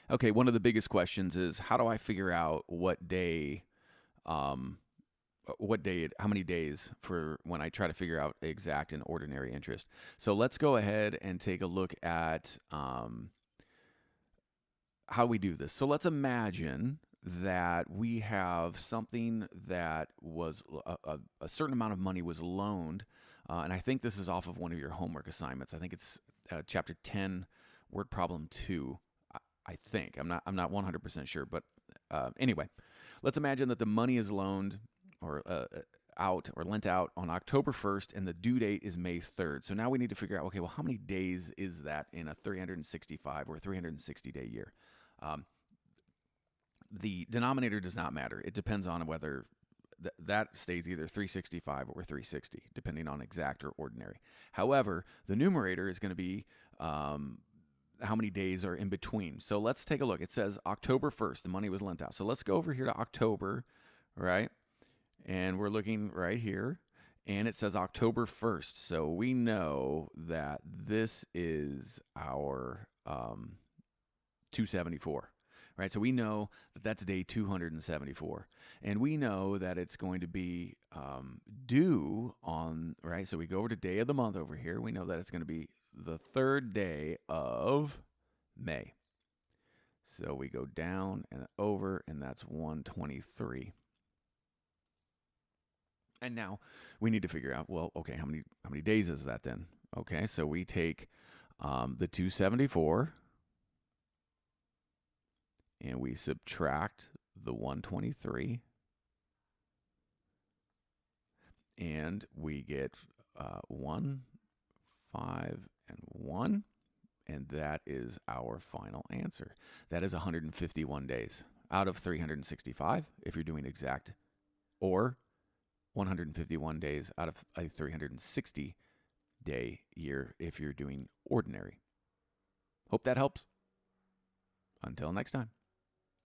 Okay, one of the biggest questions is how do I figure out um, how many days for when I try to figure out exact and ordinary interest. So let's go ahead and take a look at how we do this. So let's imagine that we have something that was a certain amount of money was loaned, and I think this is off of one of your homework assignments. I think it's chapter 10, word problem 2. I think I'm not 100% sure, but anyway, let's imagine that the money is loaned or out or lent out on October 1st, and the due date is May 3rd. So now we need to figure out, okay, well, how many days is that in a 365 or 360 day year? Um, the denominator does not matter. It depends on whether that stays either 365 or 360, depending on exact or ordinary. However, the numerator is going to be how many days are in between. So let's take a look. It says October 1st, the money was lent out. So let's go over here to October, right? And we're looking right here, and it says October 1st. So we know that this is our 274, right? So we know that that's day 274. And we know that it's going to be due on, right? So we go over to day of the month over here. We know that it's going to be the third day of May. So we go down and over, and that's 123. And now we need to figure out, well, okay, how many days is that then? Okay, so we take the 274 and we subtract the 123, and we get 1, 5, and 1, and that is our final answer. That is 151 days out of 365 if you're doing exact, or 151 days out of a 360 day year if you're doing ordinary. Hope that helps. Until next time.